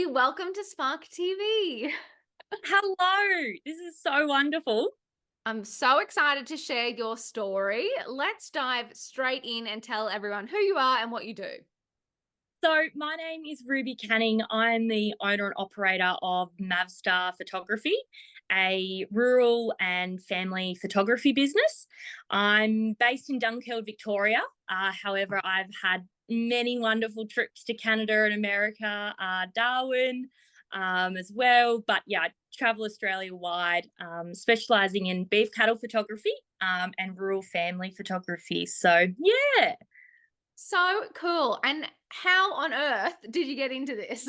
Ruby, welcome to Spark TV. Hello, this is so wonderful. I'm so excited to share your story. Let's dive straight in and tell everyone who you are and what you do. So, my name is Ruby Canning. I'm the owner and operator of Mavstar Photography, a rural and family photography business. I'm based in Dunkeld, Victoria. However, I've had many wonderful trips to Canada and America, Darwin as well. But yeah, I travel Australia wide, specialising in beef cattle photography and rural family photography. So, yeah. So cool. And how on earth did you get into this?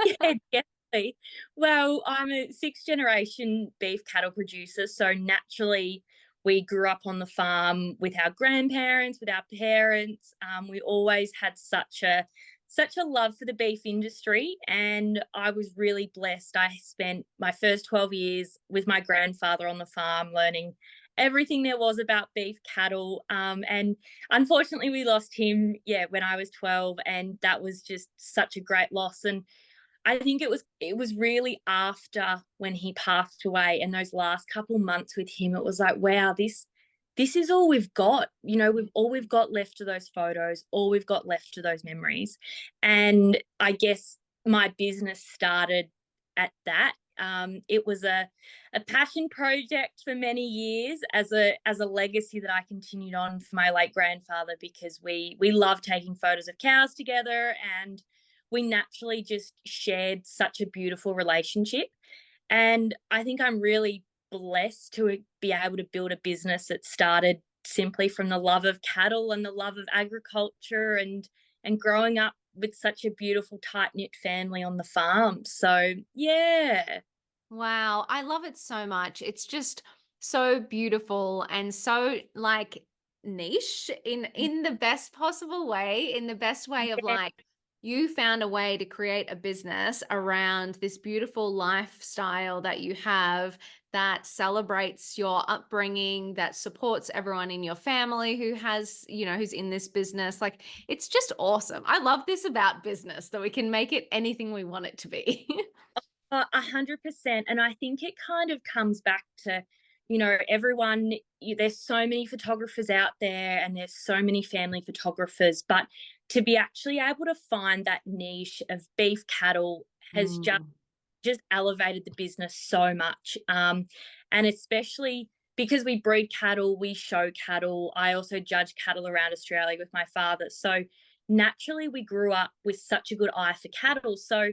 Yeah, definitely. Well, I'm a sixth generation beef cattle producer, so naturally we grew up on the farm with our grandparents, with our parents. We always had such a love for the beef industry, and I was really blessed. I spent my first 12 years with my grandfather on the farm, learning everything there was about beef cattle. And unfortunately, we lost him, yeah, when I was 12, and that was just such a great loss. And I think it was really after when he passed away and those last couple months with him, it was like, wow, this is all we've got. We've got left to those photos, all we've got left to those memories. And I guess my business started at that. It was a passion project for many years as a legacy that I continued on for my late grandfather, because we love taking photos of cows together, and we naturally just shared such a beautiful relationship. And I think I'm really blessed to be able to build a business that started simply from the love of cattle and the love of agriculture, and growing up with such a beautiful tight knit family on the farm. So yeah. Wow, I love it so much. It's just so beautiful and so like niche in the best possible way, in the best way of Yeah. like you found a way to create a business around this beautiful lifestyle that you have that celebrates your upbringing, that supports everyone in your family who has, who's in this business. Like it's just awesome. I love this about business that we can make it anything we want it to be. 100%. And I think it kind of comes back to, everyone, there's so many photographers out there and there's so many family photographers, but to be actually able to find that niche of beef cattle has just Mm. just elevated the business so much. And especially because we breed cattle, we show cattle. I also judge cattle around Australia with my father. So naturally, we grew up with such a good eye for cattle. So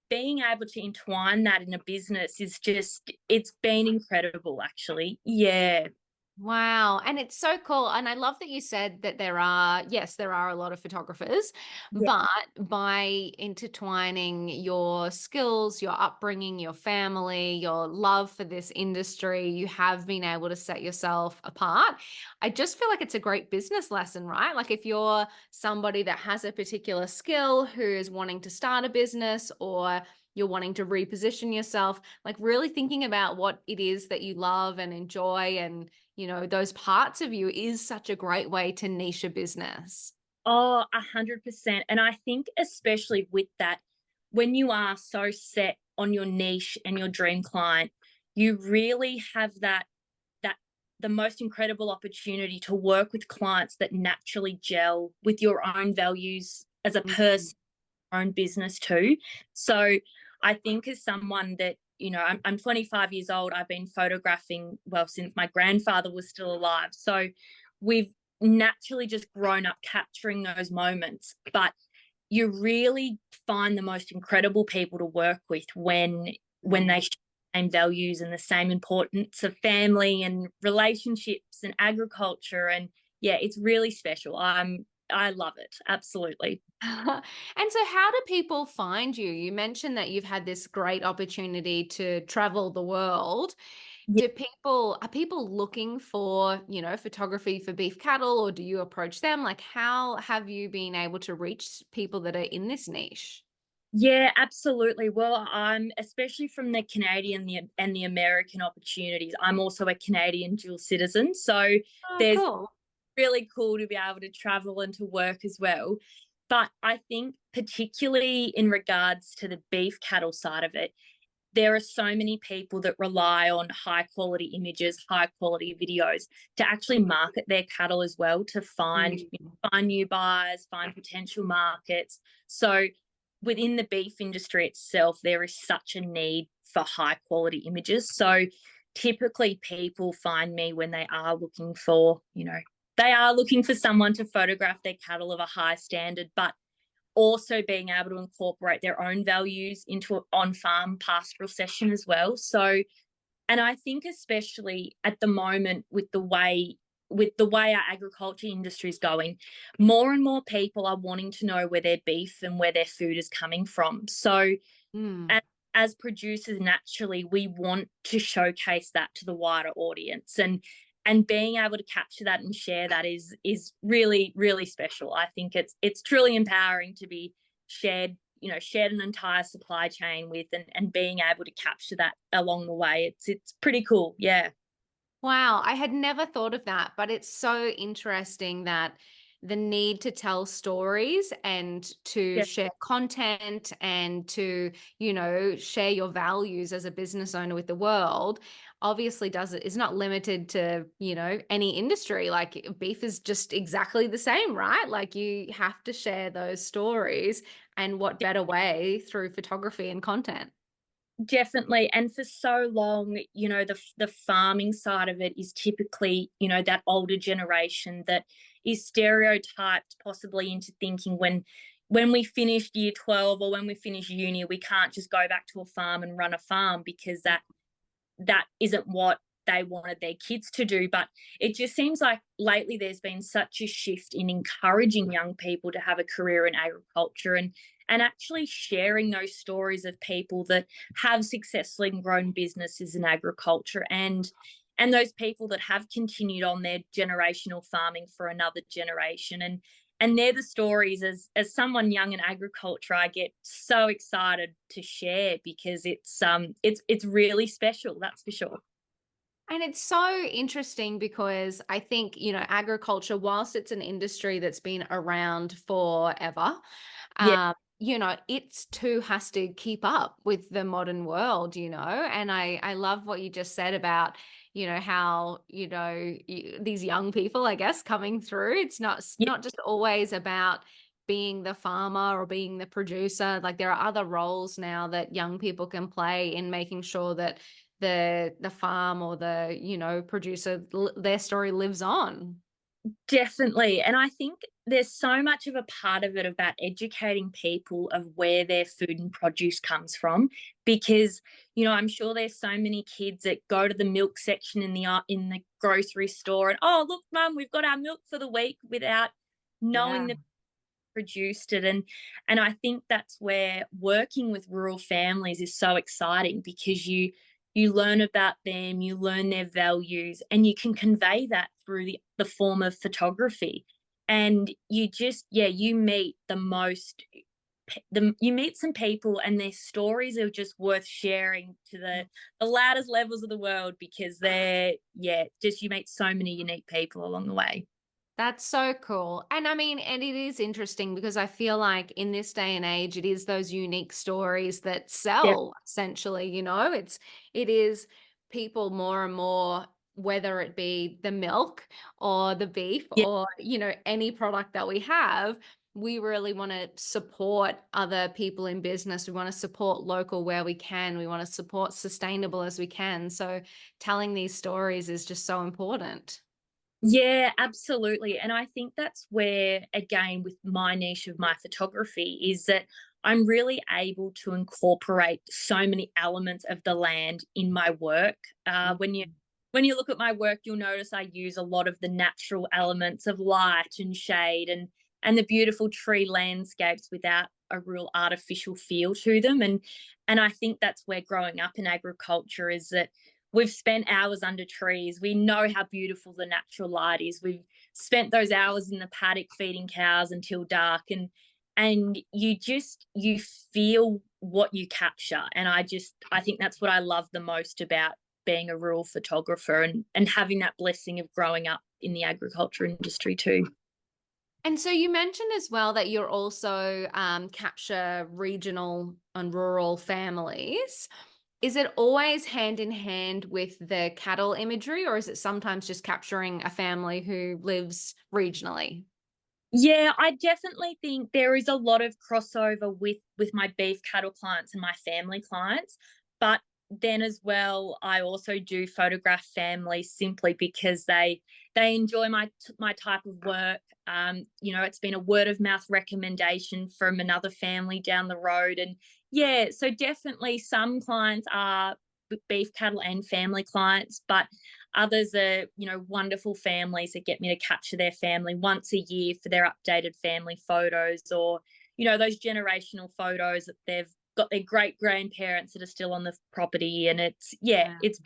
being able to entwine that in a business it's been incredible, actually. Yeah. Wow. And it's so cool. And I love that you said that yes, there are a lot of photographers, Yeah. but by intertwining your skills, your upbringing, your family, your love for this industry, you have been able to set yourself apart. I just feel like it's a great business lesson, right? Like if you're somebody that has a particular skill who is wanting to start a business, or you're wanting to reposition yourself, like really thinking about what it is that you love and enjoy, and those parts of you is such a great way to niche a business. Oh, 100%. And I think especially with that, when you are so set on your niche and your dream client, you really have that the most incredible opportunity to work with clients that naturally gel with your own values as a Mhm. person, own business too. So I think as someone that, I'm 25 years old, I've been photographing, well, since my grandfather was still alive. So we've naturally just grown up capturing those moments. But you really find the most incredible people to work with when they share the same values and the same importance of family and relationships and agriculture. And yeah, it's really special. I love it. Absolutely. And so how do people find you? You mentioned that you've had this great opportunity to travel the world. Are people looking for, photography for beef cattle, or do you approach them? Like how have you been able to reach people that are in this niche? Yeah, absolutely. Well, I'm especially from the and the American opportunities. I'm also a Canadian dual citizen, so Oh, there's cool. really cool to be able to travel and to work as well. But I think particularly in regards to the beef cattle side of it, there are so many people that rely on high quality images, high quality videos to actually market their cattle as well, to Mm. find new buyers, find potential markets. So within the beef industry itself, there is such a need for high quality images. So typically people find me when they are looking for, they are looking for someone to photograph their cattle of a high standard, but also being able to incorporate their own values into an on-farm pastoral session as well. So, and I think especially at the moment with the way our agriculture industry is going, more and more people are wanting to know where their beef and where their food is coming from. So, Mm. as producers, naturally, we want to showcase that to the wider audience, and being able to capture that and share that is really really special. I think it's truly empowering to be shared an entire supply chain with, and being able to capture that along the way. It's pretty cool. Yeah. Wow, I had never thought of that, but it's so interesting that the need to tell stories and to Yeah. share content and to, share your values as a business owner with the world obviously does it is not limited to, any industry. Like beef is just exactly the same, right? Like you have to share those stories, and what better way through photography and content? Definitely. And for so long, the farming side of it is typically, that older generation that is stereotyped possibly into thinking when we finish year 12 or when we finish uni, we can't just go back to a farm and run a farm, because that isn't what they wanted their kids to do. But it just seems like lately there's been such a shift in encouraging young people to have a career in agriculture, and actually sharing those stories of people that have successfully grown businesses in agriculture, and those people that have continued on their generational farming for another generation. And they're the stories, as someone young in agriculture, I get so excited to share, because it's really special, that's for sure. And it's so interesting because I think, agriculture, whilst it's an industry that's been around forever, Yeah, it's too has to keep up with the modern world, and I love what you just said about, how, these young people, I guess, coming through. It's yeah, not just always about being the farmer or being the producer. Like there are other roles now that young people can play in making sure that the farm or the, producer, their story lives on. definitely. And I think there's so much of a part of it about educating people of where their food and produce comes from, because I'm sure there's so many kids that go to the milk section in the grocery store, and, oh, look, mum, we've got our milk for the week, without knowing Yeah. the produced it. And I think that's where working with rural families is so exciting, because you learn about them, you learn their values, and you can convey that through the form of photography. And you just, yeah, you meet you meet some people, and their stories are just worth sharing to the loudest levels of the world, because they're, yeah, just, you meet so many unique people along the way. That's so cool. And I mean, and it is interesting because I feel like in this day and age, it is those unique stories that Yeah, sell essentially, it is people more and more, whether it be the milk or the beef yeah. or, any product that we have, we really want to support other people in business. We want to support local where we can. We want to support sustainable as we can. So telling these stories is just so important. Yeah, absolutely. And I think that's where, again, with my niche of my photography, is that I'm really able to incorporate so many elements of the land in my work. When you look at my work, you'll notice I use a lot of the natural elements of light and shade, and the beautiful tree landscapes without a real artificial feel to them. And I think that's where growing up in agriculture is that we've spent hours under trees. We know how beautiful the natural light is. We've spent those hours in the paddock feeding cows until dark, and you feel what you capture. And I think that's what I love the most about being a rural photographer, and having that blessing of growing up in the agriculture industry too. And so you mentioned as well that you're also capture regional and rural families. Is it always hand in hand with the cattle imagery, or is it sometimes just capturing a family who lives regionally? Yeah, I definitely think there is a lot of crossover with my beef cattle clients and my family clients, but then as well, I also do photograph families simply because they enjoy my type of work. You know, it's been a word of mouth recommendation from another family down the road, and yeah, so definitely some clients are beef cattle and family clients, but others are, you know, wonderful families that get me to capture their family once a year for their updated family photos, or, you know, those generational photos that they've got their great grandparents that are still on the property. And it's, yeah, Yeah. it's,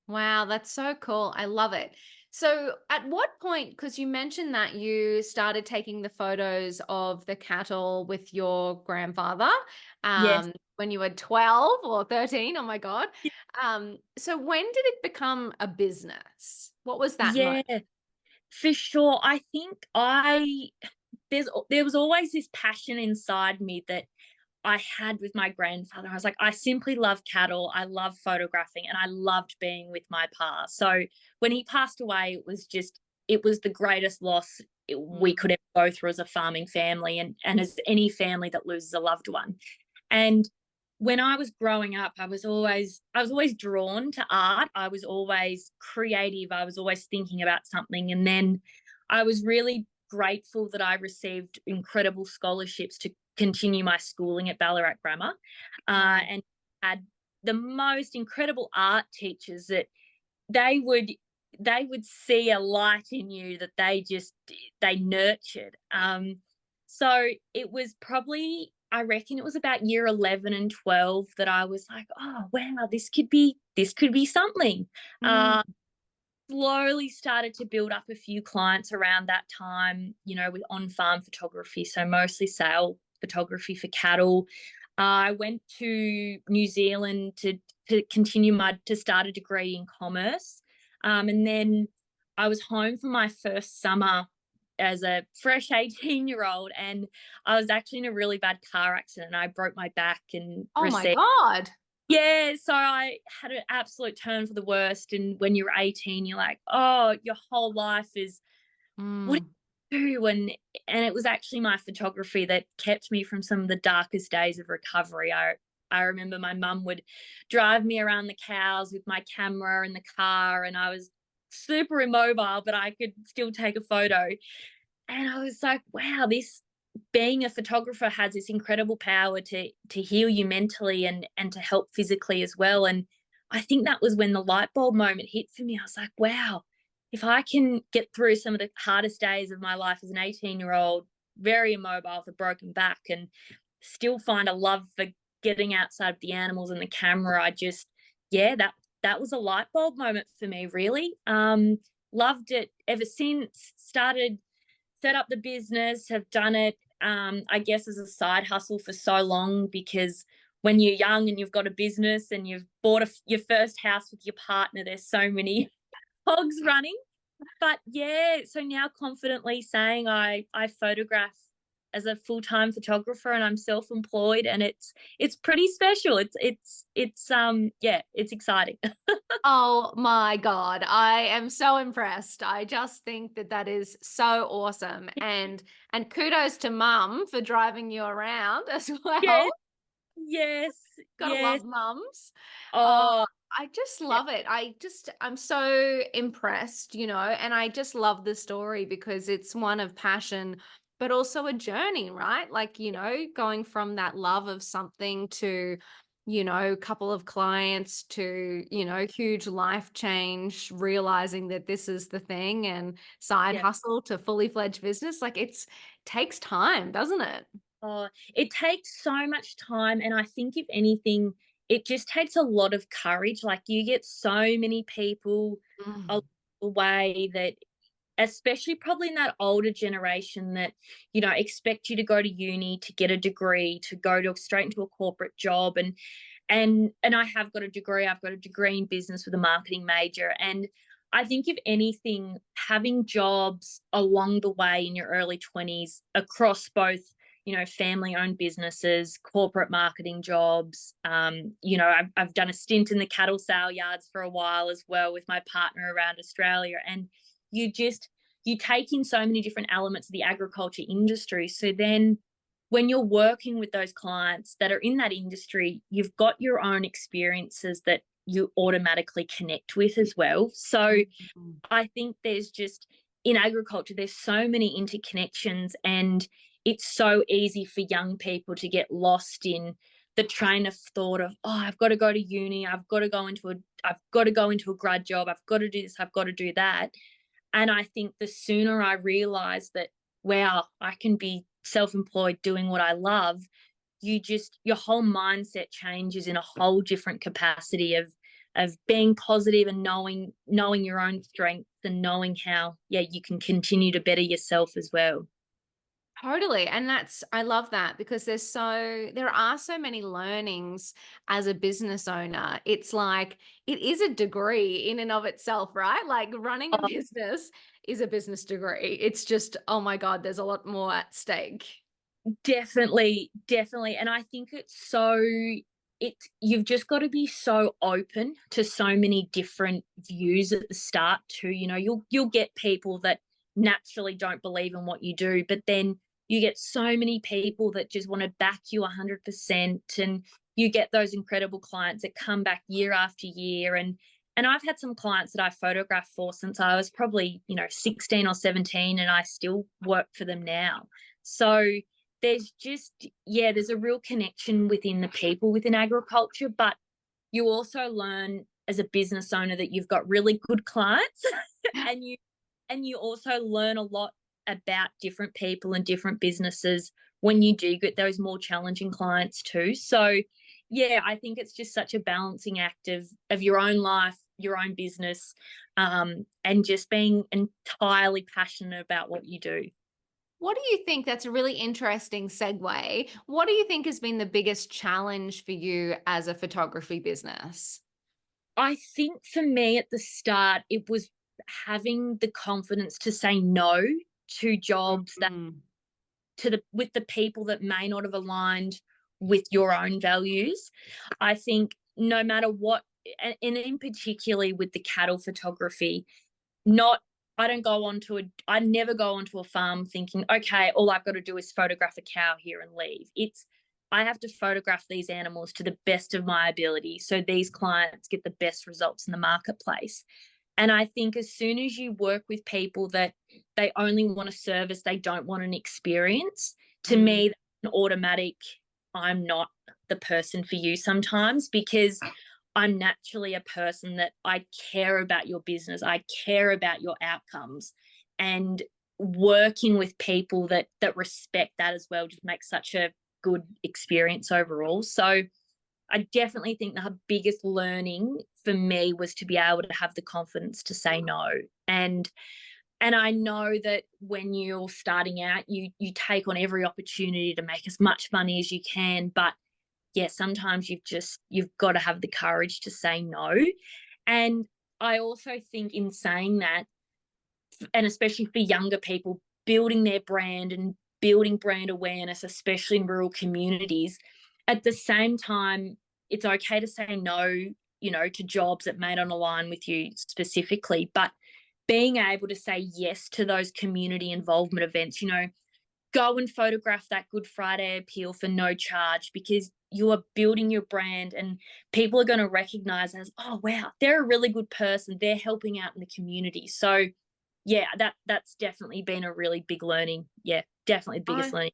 Wow, that's so cool. I love it. So, at what point, because you mentioned that you started taking the photos of the cattle with your grandfather yes. when you were 12 or 13? Oh my God. So, when did it become a business? What was that Yeah, moment? for sure. I think there was always this passion inside me that I had with my grandfather. I was like, I simply love cattle. I love photographing and I loved being with my pa. So when he passed away, it was the greatest loss we Mm, could ever go through as a farming family, and as any family that loses a loved one. And when I was growing up, I was always drawn to art. I was always creative. I was always thinking about something. And then I was really grateful that I received incredible scholarships to continue my schooling at Ballarat Grammar, wow. and had the most incredible art teachers that they would they would see a light in you that they nurtured. So it was probably, I reckon it was about year 11 and 12 that I was like, oh wow, this could be something. Mm, Slowly started to build up a few clients around that time, you know, with on farm photography. So mostly sale photography for cattle. I went to New Zealand to continue to start a degree in commerce. And then I was home for my first summer as a fresh 18-year-old, and I was actually in a really bad car accident. I broke my back and oh my received, God. yeah, so I had an absolute turn for the worst. And when you're 18, you're like, oh, your whole life is what Mm, do you do? And it was actually my photography that kept me from some of the darkest days of recovery. I remember my mum would drive me around the cows with my camera in the car, and I was super immobile, but I could still take a photo. And I was like, wow, this being a photographer has this incredible power to heal you mentally and to help physically as well. And I think that was when the light bulb moment hit for me. I was like, wow, if I can get through some of the hardest days of my life as an 18-year-old, very immobile with a broken back, and still find a love for getting outside of the animals and the camera, I just, yeah, that was a light bulb moment for me, really. Loved it ever since. Started Set up the business, have done it, I guess, as a side hustle for so long, because when you're young and you've got a business and you've bought your first house with your partner, there's so many cogs running. But yeah, so now confidently saying I photograph as a full-time photographer, and I'm self-employed, and it's pretty special. It's yeah, it's exciting. Oh my God. I am so impressed. I just think that that is so awesome. And kudos to mum for driving you around as well. Yes, yes, Gotta yes. love mums. Uh, Oh, I just yeah, love it. I'm so impressed, and I just love the story because it's one of passion, but also a journey, right? Like, going from that love of something to, a couple of clients to, huge life change, realizing that this is the thing and side yeah. hustle to fully fledged business. Like takes time, doesn't it? Oh, it takes so much time, and I think if anything, it just takes a lot of courage. Like you get so many people along Mm. the way that, especially probably in that older generation, that, you know, expect you to go to uni to get a degree, to go to straight into a corporate job. And I have got a degree. I've got a degree in business with a marketing major, and I think if anything, having jobs along the way in your early 20s across both, family owned businesses, corporate marketing jobs. I've done a stint in the cattle sale yards for a while as well with my partner around Australia. And you just, you take in so many different elements of the agriculture industry. So then when you're working with those clients that are in that industry, you've got your own experiences that you automatically connect with as well. So Mhm. I think there's just in agriculture, there's so many interconnections, and it's so easy for young people to get lost in the train of thought of, oh, I've got to go to uni, I've got to go into a grad job, I've got to do this, I've got to do that. And I think the sooner I realize that, wow, I can be self-employed doing what I love, your whole mindset changes in a whole different capacity of being positive and knowing your own strengths and knowing how, yeah, you can continue to better yourself as well. Totally. And I love that because there are so many learnings as a business owner. It's like, it is a degree in and of itself, right? Like running a Oh, business is a business degree. It's just, oh my God, there's a lot more at stake. definitely, definitely. And I think you've just got to be so open to so many different views at the start too. You'll get people that naturally don't believe in what you do, but then you get so many people that just want to back you 100%, and you get those incredible clients that come back year after year. And I've had some clients that I photographed for since I was probably, 16 or 17, and I still work for them now. So there's a real connection within the people within agriculture, but you also learn as a business owner that you've got really good clients and you also learn a lot about different people and different businesses when you do get those more challenging clients too. So yeah, I think it's just such a balancing act of your own life, your own business, and just being entirely passionate about what you do. What do you think? That's a really interesting segue. What do you think has been the biggest challenge for you as a photography business? I think for me at the start, it was having the confidence to say no to jobs that Mm. with the people that may not have aligned with your own values. I think no matter what, and in particularly with the cattle photography, not I never go onto a farm thinking, okay, all I've got to do is photograph a cow here and leave. I have to photograph these animals to the best of my ability so these clients get the best results in the marketplace. And I think as soon as you work with people that they only want a service, they don't want an experience, to Mm. me, that's an automatic, I'm not the person for you sometimes, because I'm naturally a person that I care about your business, I care about your outcomes, and working with people that respect that as well just makes such a good experience overall. So I definitely think the biggest learning for me was to be able to have the confidence to say no. And I know that when you're starting out, you take on every opportunity to make as much money as you can, but yeah, sometimes you've got to have the courage to say no. And I also think in saying that, and especially for younger people, building their brand and building brand awareness, especially in rural communities, at the same time, it's okay to say no, to jobs that may not align with you specifically, but being able to say yes to those community involvement events, go and photograph that Good Friday appeal for no charge, because you are building your brand and people are going to recognize as, oh wow, they're a really good person, they're helping out in the community. So yeah, that's definitely been a really big learning. Yeah, definitely the biggest I learning.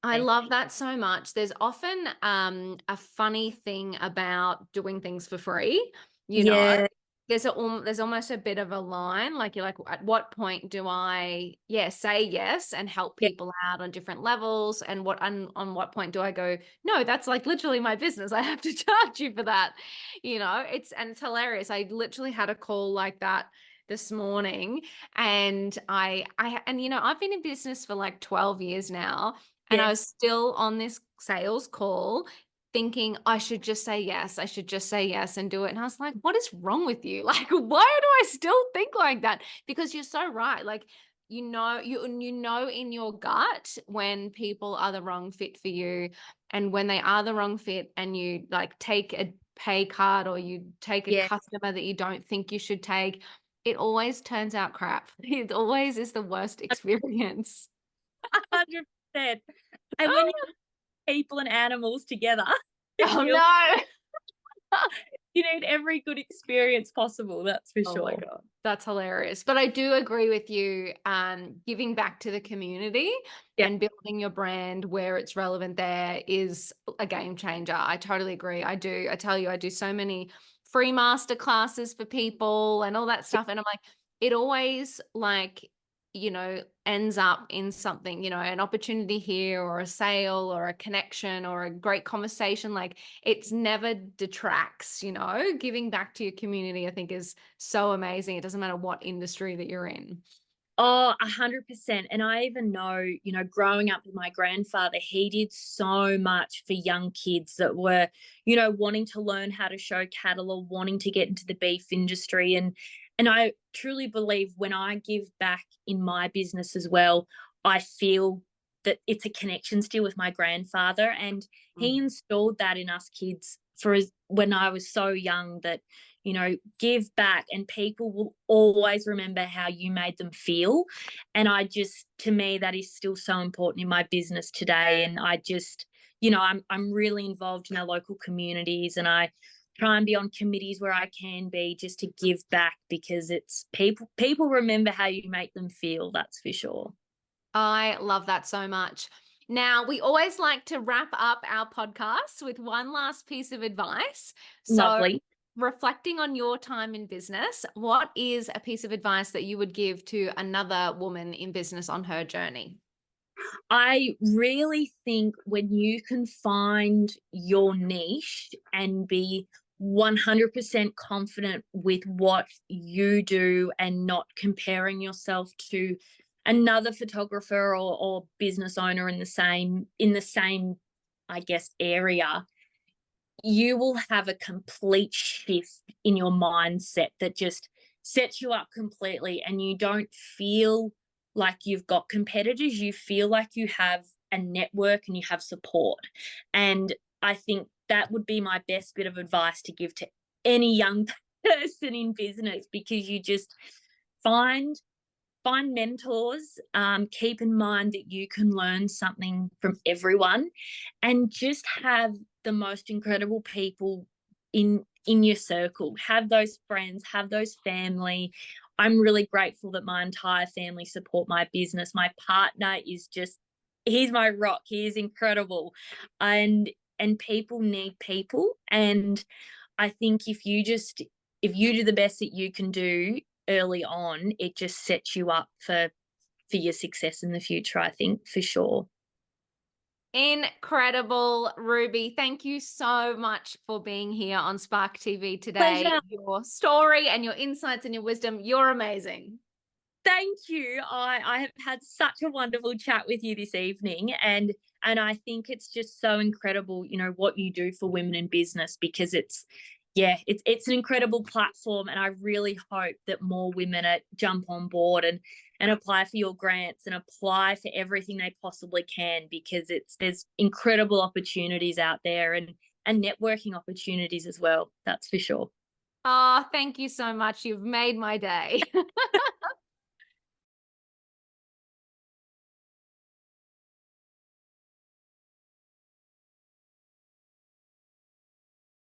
I Yeah. love that so much. There's often a funny thing about doing things for free. You know, Yeah, there's almost a bit of a line. Like you're like, at what point do I, yeah, say yes and help yeah, people out on different levels, and on what point do I go, no, that's like literally my business. I have to charge you for that. It's hilarious. I literally had a call like that this morning, and I've been in business for like 12 years now, and I yeah, was still on this sales call thinking I should just say yes. I should just say yes and do it. And I was like, what is wrong with you? Like, why do I still think like that? Because you're so right. Like, you know in your gut when people are the wrong fit for you, and when they are the wrong fit, and you like take a pay cut or you take a Yeah, customer that you don't think you should take, it always turns out crap. It always is the worst experience. 100%. And when you people and animals together, Oh you no. you need every good experience possible, that's for Oh my sure. God. That's hilarious. But I do agree with you. Giving back to the community Yeah, and building your brand where it's relevant there is a game changer. I totally agree. I do. I tell you, I do so many free master classes for people and all that stuff. And I'm like, it always like, ends up in something, an opportunity here or a sale or a connection or a great conversation. Like it's never detracts, giving back to your community, I think is so amazing. It doesn't matter what industry that you're in. oh, 100%. And I even know, growing up with my grandfather, he did so much for young kids that were, wanting to learn how to show cattle or wanting to get into the beef industry. And I truly believe when I give back in my business as well, I feel that it's a connection still with my grandfather. And he Mm. installed that in us kids when I was so young that give back and people will always remember how you made them feel. And to me, that is still so important in my business today. And I'm really involved in our local communities and I try and be on committees where I can be just to give back because it's people remember how you make them feel, that's for sure. I love that so much. Now, we always like to wrap up our podcasts with one last piece of advice. So, Lovely. reflecting on your time in business, what is a piece of advice that you would give to another woman in business on her journey? I really think when you can find your niche and be 100% confident with what you do and not comparing yourself to another photographer or business owner in the same I guess area, you will have a complete shift in your mindset that just sets you up completely and you don't feel like you've got competitors, you feel like you have a network and you have support. And I think that would be my best bit of advice to give to any young person in business because you just find mentors, keep in mind that you can learn something from everyone and just have the most incredible people in your circle, have those friends, have those family. I'm really grateful that my entire family support my business. My partner is just he's my rock, he is incredible. And people need people, and I think if you do the best that you can do early on, it just sets you up for your success in the future, I think, for sure. Incredible, Ruby. Thank you so much for being here on Spark TV today. Pleasure. Your story and your insights and your wisdom, you're amazing. Thank you. I have had such a wonderful chat with you this evening, and I think it's just so incredible, what you do for women in business because it's an incredible platform, and I really hope that more women jump on board and apply for your grants and apply for everything they possibly can because there's incredible opportunities out there and networking opportunities as well. That's for sure. Oh, thank you so much. You've made my day.